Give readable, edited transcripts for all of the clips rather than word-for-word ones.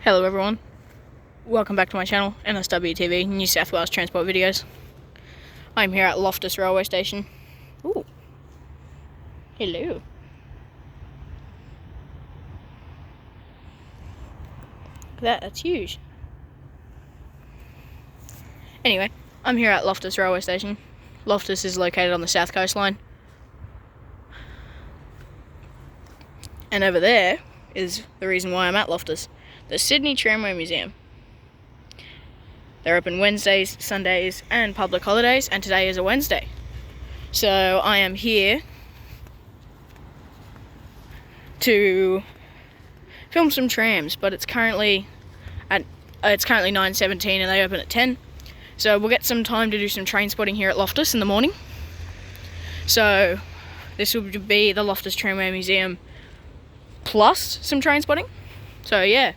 Hello everyone, welcome back to my channel, NSWTV, New South Wales Transport Videos. I'm here at Loftus railway station. Ooh, hello. Look at that, that's huge. Anyway, I'm here at Loftus railway station. Loftus is located on the south coastline. And over there is the reason why I'm at Loftus. The Sydney Tramway Museum. They're open Wednesdays, Sundays and public holidays, and today is a Wednesday. So I am here to film some trams, but it's currently 9:17 and they open at 10. So we'll get some time to do some train spotting here at Loftus in the morning. So this will be the Loftus Tramway Museum plus some train spotting. So yeah.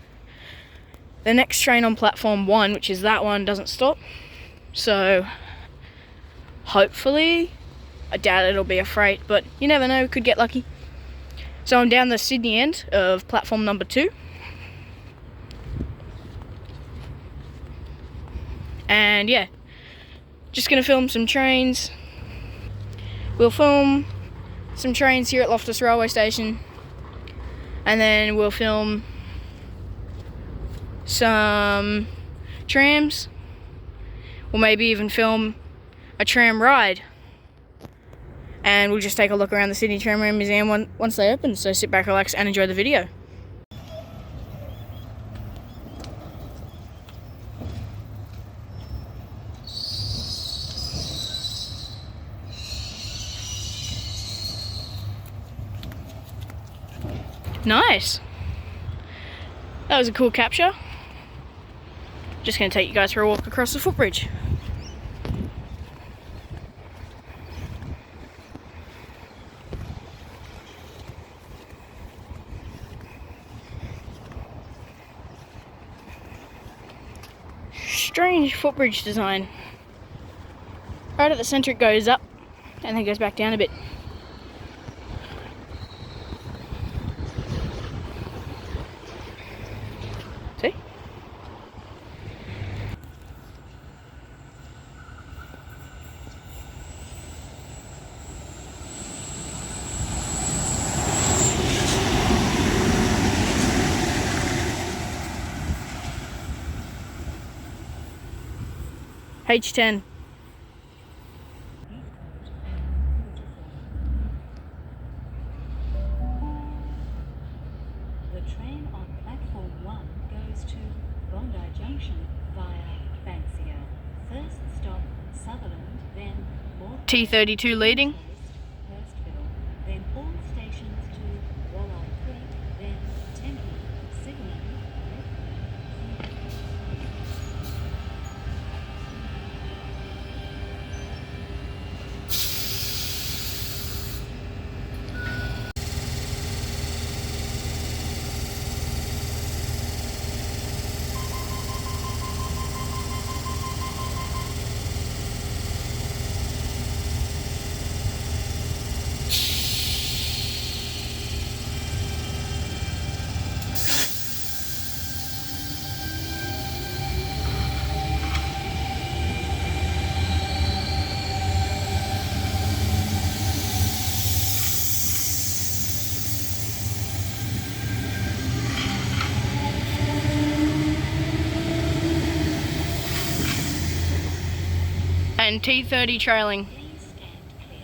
The next train on platform 1, which is that one, doesn't stop. So hopefully, I doubt it'll be a freight, but you never know, could get lucky. So I'm down the Sydney end of platform number 2. And yeah, just gonna film some trains. We'll film some trains here at Loftus railway station. And then we'll film some trams. We'll maybe even film a tram ride. And we'll just take a look around the Sydney Tramway Museum once they open. So sit back, relax and enjoy the video. Nice. That was a cool capture. Just going to take you guys for a walk across the footbridge. Strange footbridge design. Right at the centre it goes up and then goes back down a bit. See? H10. The train on platform 1 goes to Bondi Junction via Banksia. First stop Sutherland, then T32 leading. Hurstville, then all stations to Walleye Creek, then Tempe, Sydney, And T30 trailing. please stand clear.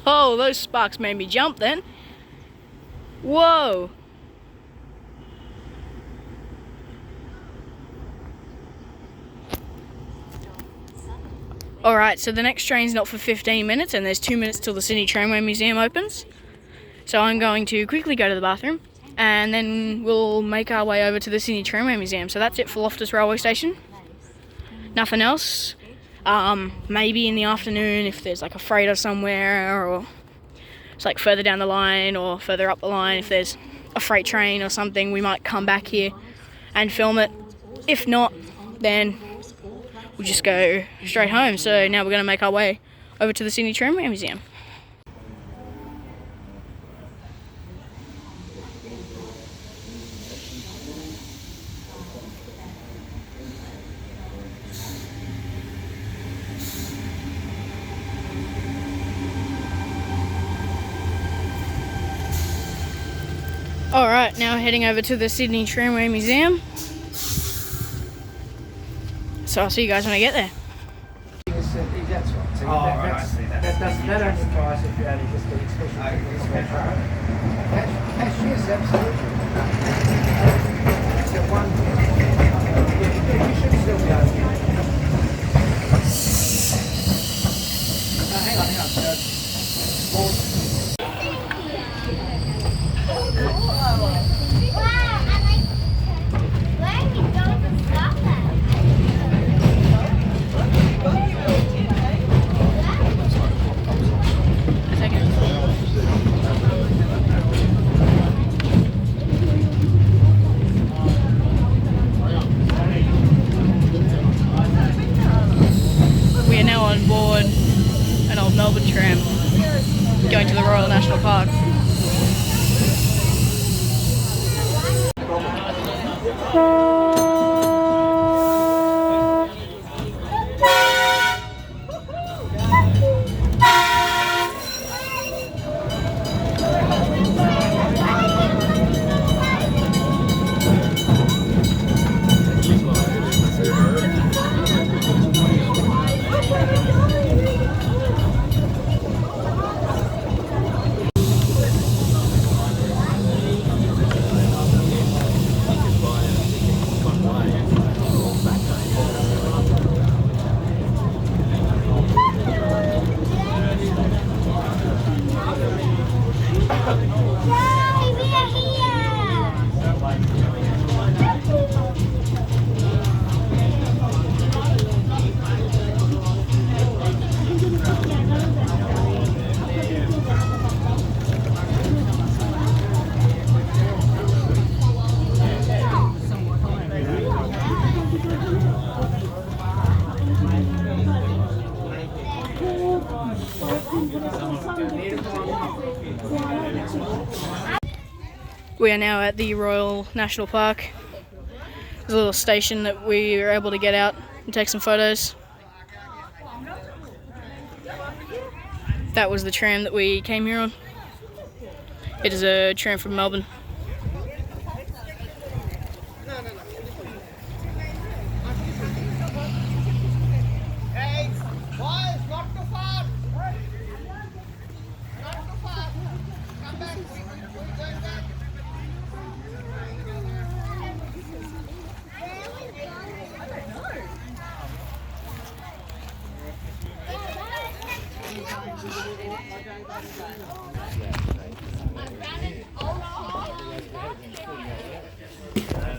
Whoa, those sparks made me jump then. Whoa. Alright, so the next train's not for 15 minutes and there's 2 minutes till the Sydney Tramway Museum opens. So I'm going to quickly go to the bathroom and then we'll make our way over to the Sydney Tramway Museum. So that's it for Loftus railway station. Nothing else. Maybe in the afternoon if there's like a freighter somewhere, or it's like further down the line or further up the line, if there's a freight train or something, we might come back here and film it. If not, then we'll just go straight home. So now we're going to make our way over to the Sydney Tramway Museum. Alright, now heading over to the Sydney Tramway Museum. So I'll see you guys when I get there. That's right. So that only applies if you only just do special. Cash, yes, absolutely. So one, you should still be able to. Hang on. We are now on board an old Melbourne tram going to the Royal National Park. We are now at the Royal National Park. There's a little station that we were able to get out and take some photos. That was the tram that we came here on. It is a tram from Melbourne.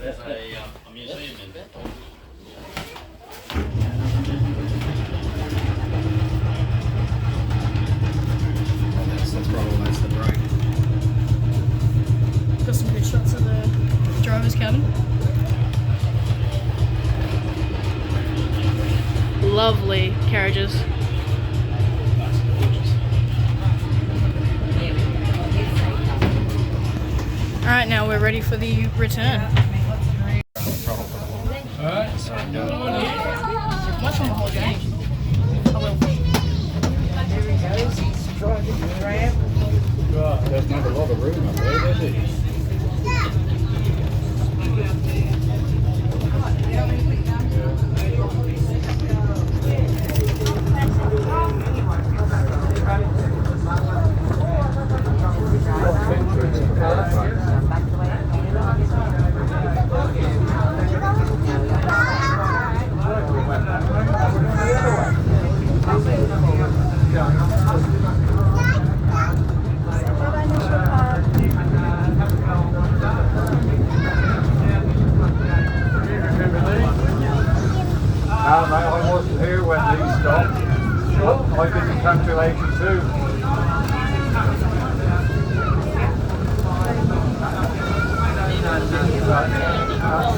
There's a museum in there. That's probably the break. Got some good shots of the driver's cabin. Lovely carriages. Alright, now we're ready for the return. Alright, so Much on the whole journey. I will. Here he goes, he's driving the tram. there's not a lot of room up there, is it? he stopped. I didn't come till 82.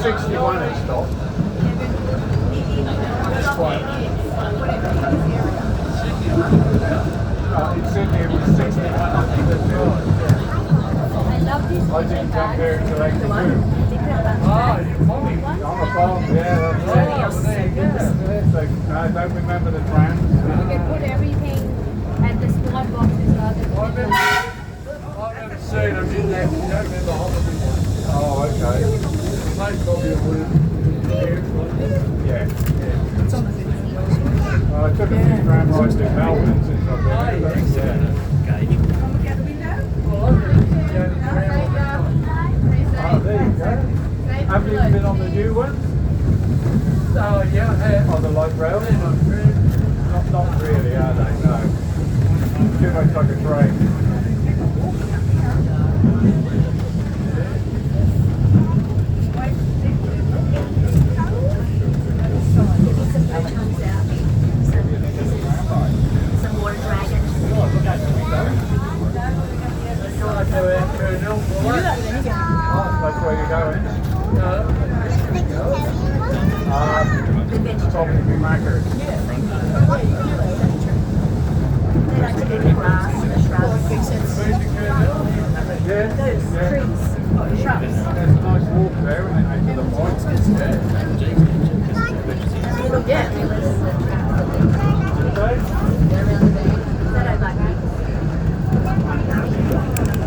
61 he stopped. In Sydney it was 61. I didn't come here until 82. Oh, you're funny. I'm a bomb, yeah, that's it. So, I don't remember the Trams. You can put everything at the small boxes rather than I've never seen them in there. You don't remember holiday ones. Oh, okay. Most of you would. Yeah. I took a few tram rides in Melbourne since I've been here. Oh, there you go. Have you been on the new one? Oh, yeah, I have. On the light rail? Not really, are they? No. Too much like a train. some water dragon. That's where you're going. Probably be Mackers. They like to do the grass and the shrubs. Yeah, Those yeah. trees, shrubs. There's a nice walk there, isn't it, to the point? Yeah, it was that I like people.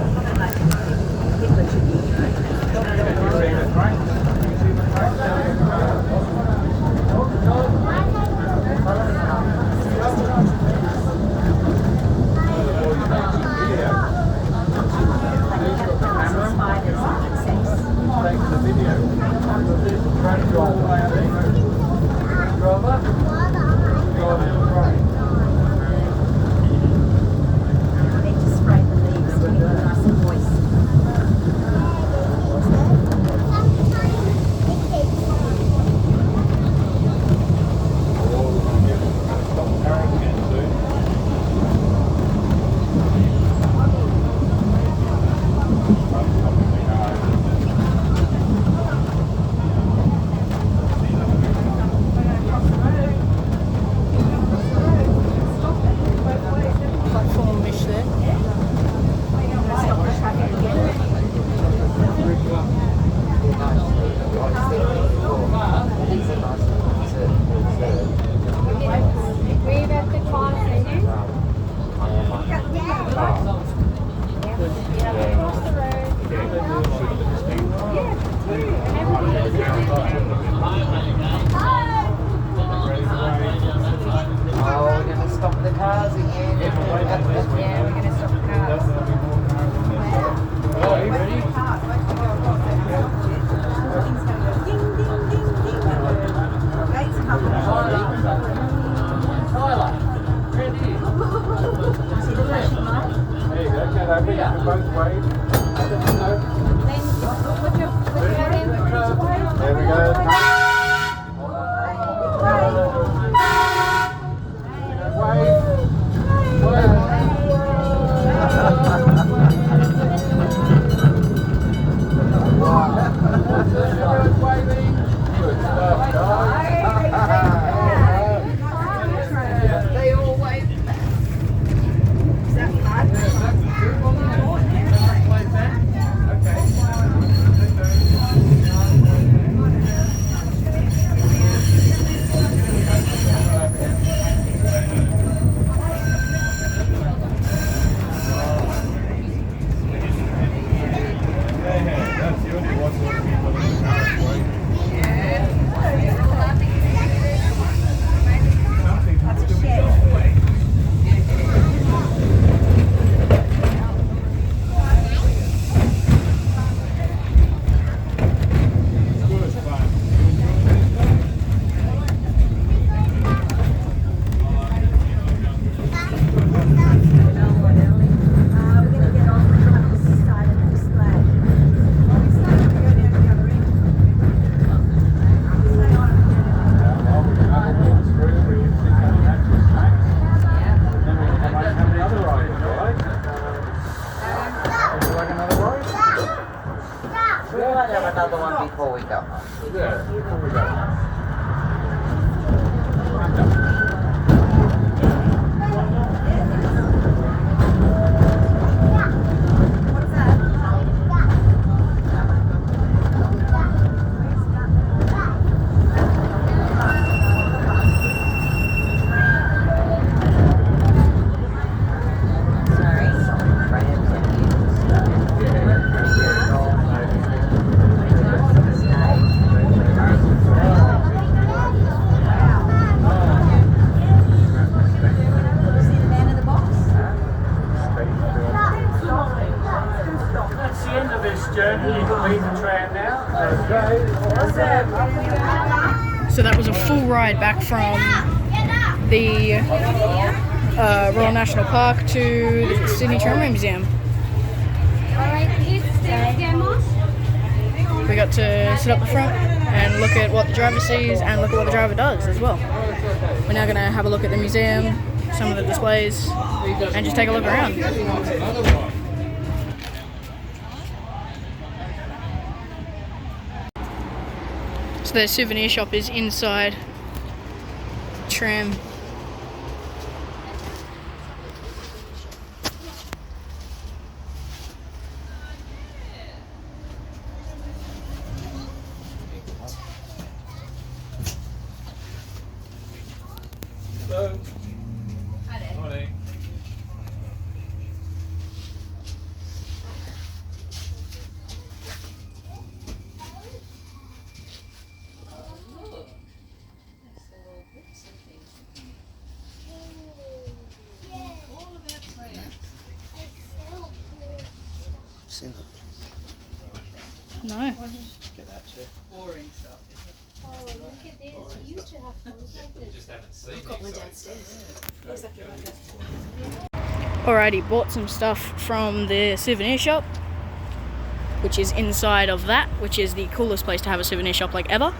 I like people should be, You see the train? You see the train down Thanks for the video. There's the train go all the way, I think. Brother? Go on the train. They just spray the leaves to make it nice and moist. Stop carrying again soon. Platform-ish there. Stop the traffic again. Wave at the crossing. Across the road. Oh, we're going to stop the cars again. Yeah, we're going to stop the cars. Oh, are you ready? There you go, get over, you can both wave. There we go. They all wave. Is that fun? Yeah, here we go. That's the end of this journey. You can leave the tram now. Okay. So that was a full ride back from the Royal National Park to the Sydney Tramway Museum. Alright, kids, stand off. We got to sit up the front and look at what the driver sees and look at what the driver does as well. We're now going to have a look at the museum, some of the displays, and just take a look around. So the souvenir shop is inside Tram. Hello. Morning. No. Oh, look at this. You used to have phones like this. Alrighty, bought some stuff from the souvenir shop, which is inside of that, which is the coolest place to have a souvenir shop like ever.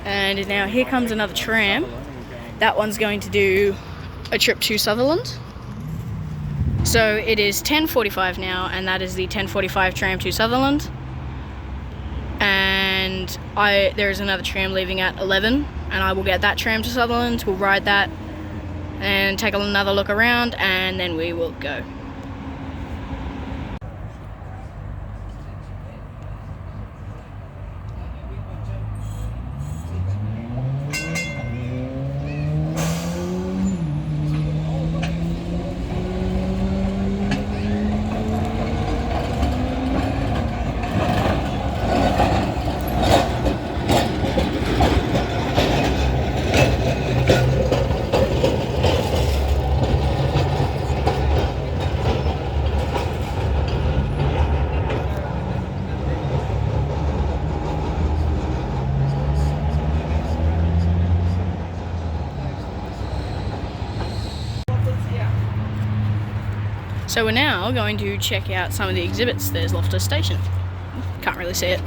And now here comes another tram. That one's going to do a trip to Sutherland. So it is 10:45 now, and that is the 10:45 tram to Sutherland. And there is another tram leaving at 11, and I will get that tram to Sutherland. We'll ride that and take another look around, and then we will go. So we're now going to check out some of the exhibits. There's Loftus Station. Can't really see it.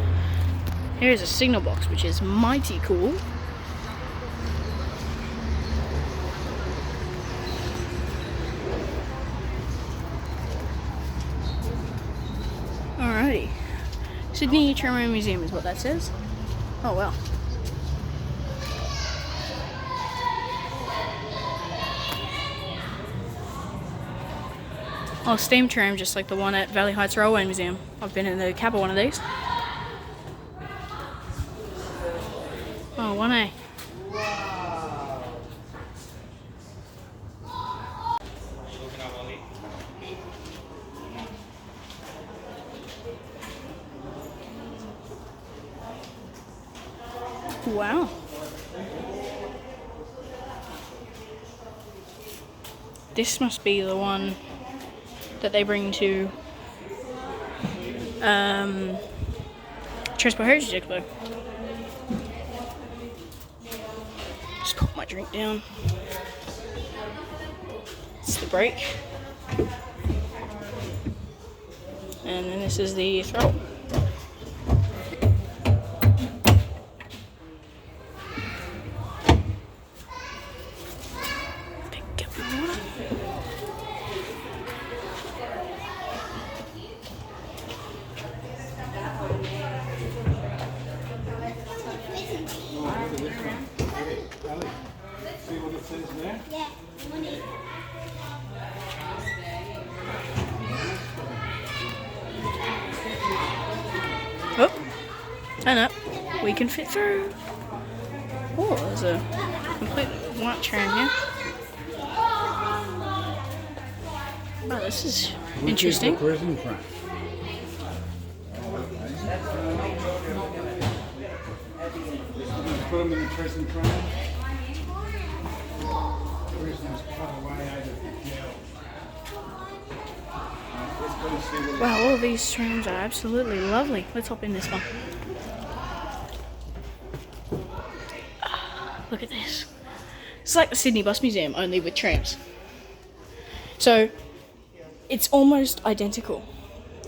Here's a signal box, which is mighty cool. Alrighty. Sydney Tramway Museum is what that says. Oh well. Oh, steam tram, just like the one at Valley Heights Railway Museum. I've been in the cab of one of these. Oh, 1A. Wow. This must be the one that they bring to Transport Heritage Expo. Just put my drink down. It's the brake. And then this is the throttle. Pick up my water. says there. Yeah, money. Oh, and up. We can fit through. Oh, there's a complete white tram here. Oh, this is interesting. Prison tram. Put them in the prison tram. Prisoners cut away out of the jail. Let's go and see the Wow, all of these trams are absolutely lovely. Let's hop in this one. Ah, look at this. It's like the Sydney Bus Museum, only with trams. So, it's almost identical.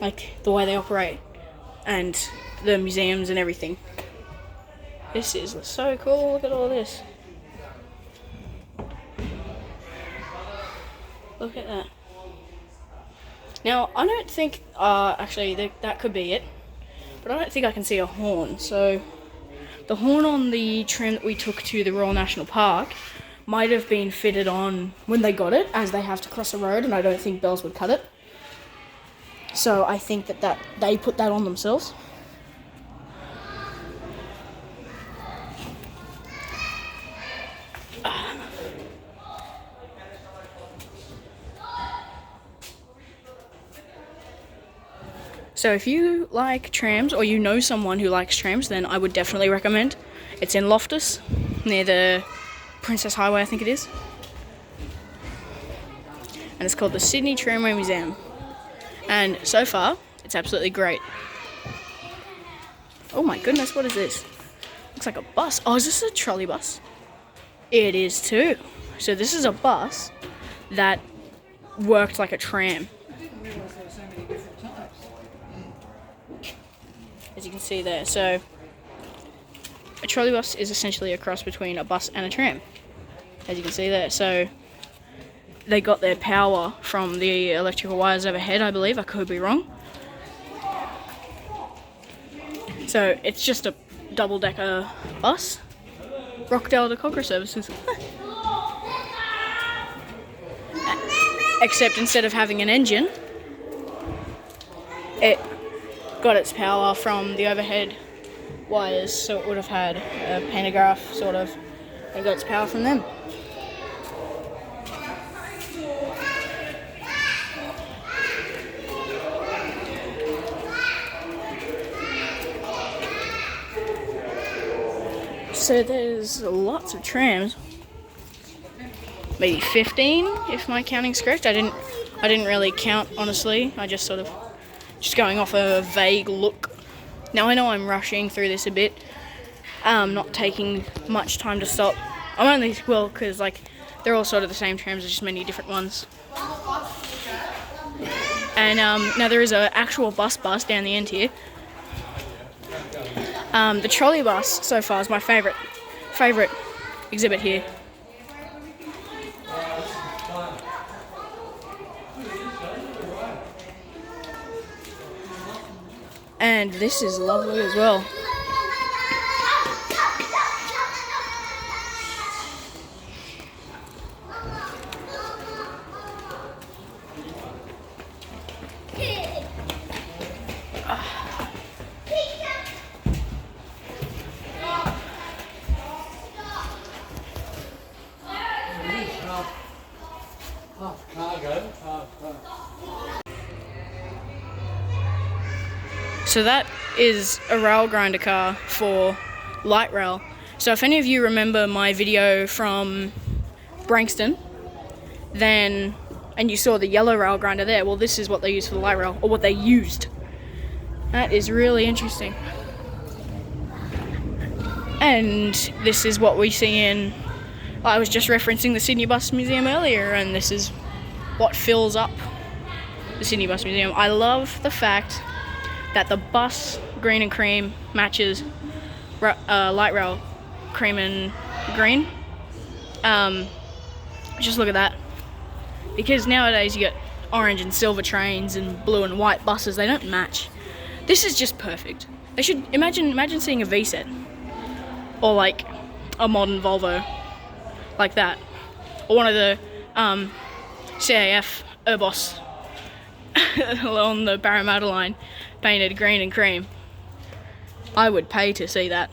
Like, the way they operate. And the museums and everything. This is so cool. Look at all this. Look at that. Now, I don't think, actually, that could be it. But I don't think I can see a horn. So, the horn on the tram that we took to the Royal National Park might have been fitted on when they got it, as they have to cross a road, and I don't think bells would cut it. So, I think that they put that on themselves. So if you like trams, or you know someone who likes trams, then I would definitely recommend. It's in Loftus, near the Princess Highway, I think it is. And it's called the Sydney Tramway Museum. And so far, it's absolutely great. Oh my goodness, what is this? Looks like a bus. Oh, is this a trolley bus? It is too. So this is a bus that worked like a tram. As you can see there. So a trolley bus is essentially a cross between a bus and a tram, as you can see there. So they got their power from the electrical wires overhead, I believe. I could be wrong. So it's just a double-decker bus. Rockdale to Cogra services. Except instead of having an engine, it got its power from the overhead wires, so it would have had a pantograph, sort of, and got its power from them. So there's lots of trams, maybe 15 if my counting's correct. I didn't really count, honestly. I just sort of going off a vague look. Now I know I'm rushing through this a bit, not taking much time to stop. I'm only, well, because like they're all sort of the same trams, there's just many different ones. And now there is an actual bus down the end here. The trolley bus so far is my favourite exhibit here. And this is lovely as well. half cargo, half. So that is a rail grinder car for light rail. So if any of you remember my video from Branxton, and you saw the yellow rail grinder there, well, this is what they use for the light rail, or what they used. That is really interesting. And this is what we see in, I was just referencing the Sydney Bus Museum earlier, and this is what fills up the Sydney Bus Museum. I love the fact that the bus green and cream matches light rail cream and green. Just look at that. Because nowadays you get orange and silver trains and blue and white buses, they don't match. This is just perfect. They should imagine seeing a V-set or like a modern Volvo like that. or one of the CAF Urbos along the Parramatta line painted green and cream. I would pay to see that.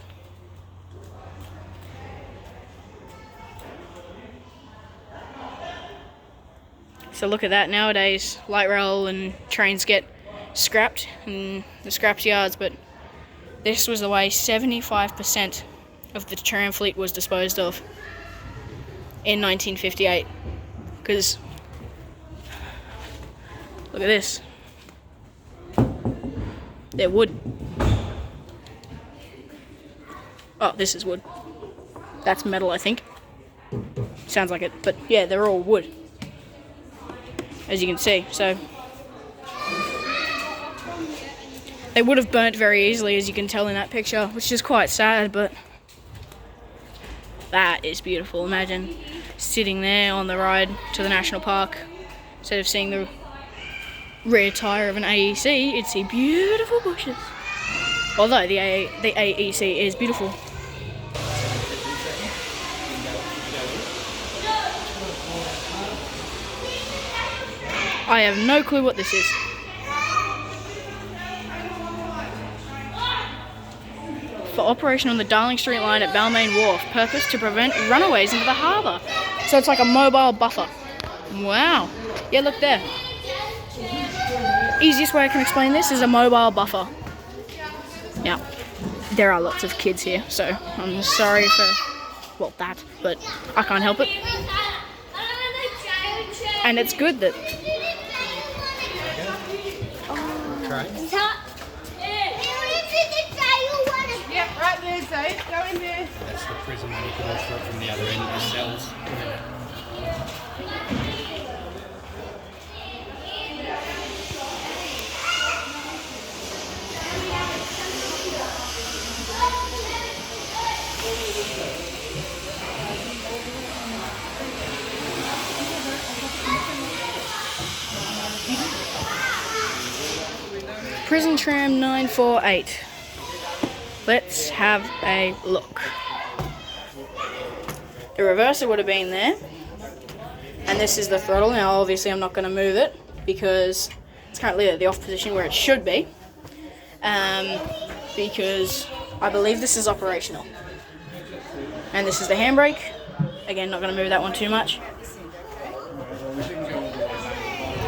So look at that, nowadays light rail and trains get scrapped in the scraps yards, but this was the way 75% of the tram fleet was disposed of in 1958. Because look at this, they're wood. Oh, this is wood. That's metal, I think. Sounds like it, but yeah, they're all wood, as you can see. So they would have burnt very easily, as you can tell in that picture, which is quite sad, but that is beautiful. Imagine sitting there on the ride to the national park, instead of seeing the rear tyre of an AEC, you'd see beautiful bushes. Although the AEC is beautiful. I have no clue what this is. For operation on the Darling Street line at Balmain Wharf, purpose to prevent runaways into the harbour. So it's like a mobile buffer. Wow. Yeah, look there. Easiest way I can explain this is a mobile buffer. Now, there are lots of kids here, so I'm sorry for, well, that, but I can't help it. And it's good that... Yeah, right there, Dave. Go in there. That's the prison when you can all through it from the other end of the cells. Prison Tram 948. Let's have a look. The reverser would have been there. And this is the throttle. Now obviously I'm not going to move it because it's currently at the off position where it should be. Because I believe this is operational. And this is the handbrake. Again, not going to move that one too much.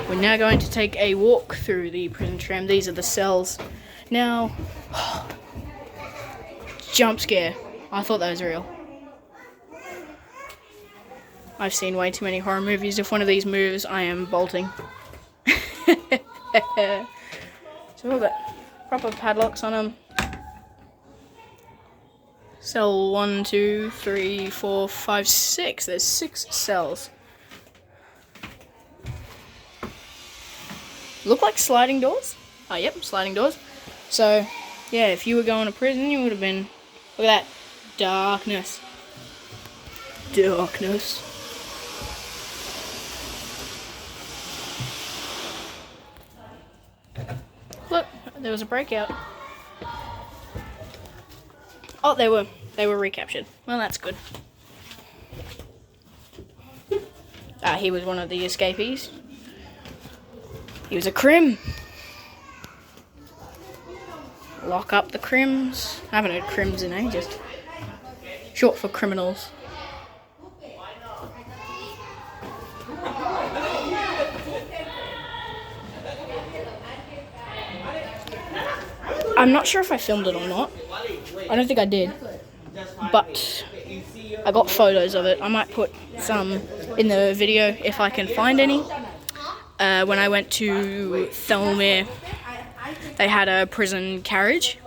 We're now going to take a walk through the prison tram. These are the cells. Now, jump scare. I thought that was real. I've seen way too many horror movies. If one of these moves, I am bolting. So we've got proper padlocks on them. Cell 1, 2, 3, 4, 5, 6. There's 6 cells. Look like sliding doors. Oh, yep, sliding doors. So, yeah, if you were going to prison, you would have been... Look at that. Darkness. Darkness. Look, there was a breakout. Oh, they were recaptured. Well, that's good. He was one of the escapees. He was a crim. Lock up the crims. I haven't heard crims in ages. Short for criminals. I'm not sure if I filmed it or not. I don't think I did. But I got photos of it. I might put some in the video if I can find any. When I went to Thelmere, they had a prison carriage,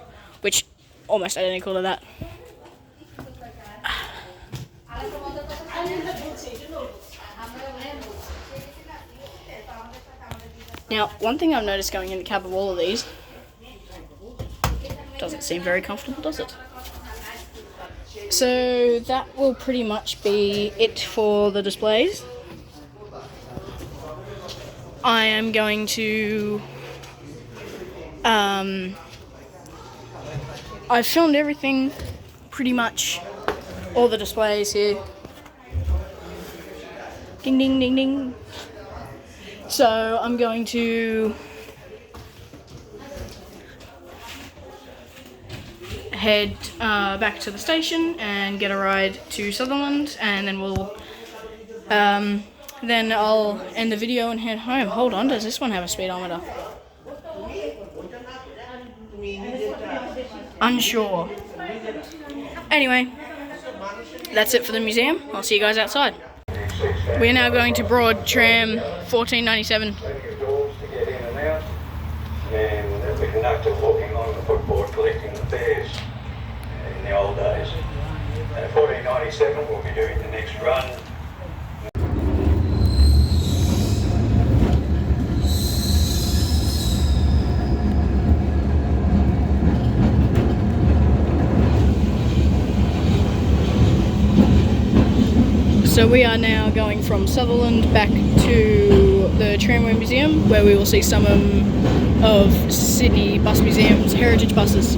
which almost identical to that. Now, one thing I've noticed going in the cab of all of these, doesn't seem very comfortable, does it? So that will pretty much be it for the displays. I am going to, I filmed everything, pretty much, all the displays here. Ding, ding, ding, ding. So I'm going to head back to the station and get a ride to Sutherland, and then we'll then I'll end the video and head home. Hold on, does this one have a speedometer? Unsure. Anyway, that's it for the museum. I'll see you guys outside. We're now going to Broad Tram 1497. And the conductor walking on the footboard collecting the fares in the old days. And 1497 we'll be doing the next run. So we are now going from Sutherland back to the Tramway Museum, where we will see some of Sydney Bus Museum's heritage buses.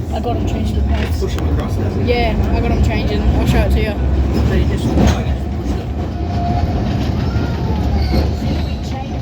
I got them changed to the pants. Push them across there. Yeah, I got them changing. I'll show it to you. So you just, I guess, push them. See, we change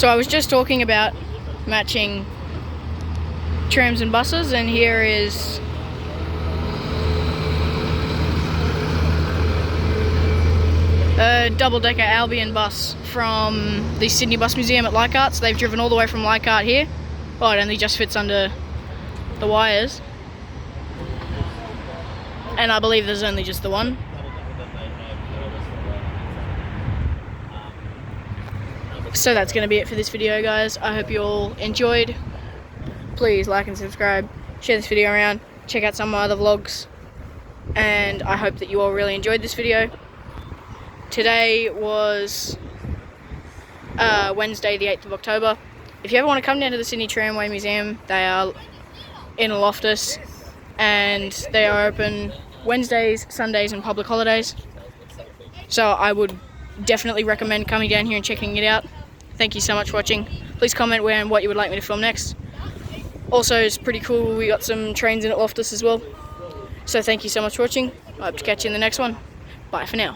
So I was just talking about matching trams and buses, and here is a double-decker Albion bus from the Sydney Bus Museum at Leichhardt. So they've driven all the way from Leichhardt here. Oh, it only just fits under the wires. And I believe there's only just the one. So that's going to be it for this video, guys. I hope you all enjoyed. Please like and subscribe, share this video around, check out some of my other vlogs, and I hope that you all really enjoyed this video. Today was Wednesday the 8th of October. If you ever want to come down to the Sydney Tramway Museum, they are in Loftus and they are open Wednesdays, Sundays and public holidays. So I would definitely recommend coming down here and checking it out. Thank you so much for watching. Please comment where and what you would like me to film next. Also, it's pretty cool, we got some trains in at Loftus as well. So thank you so much for watching. I hope to catch you in the next one. Bye for now.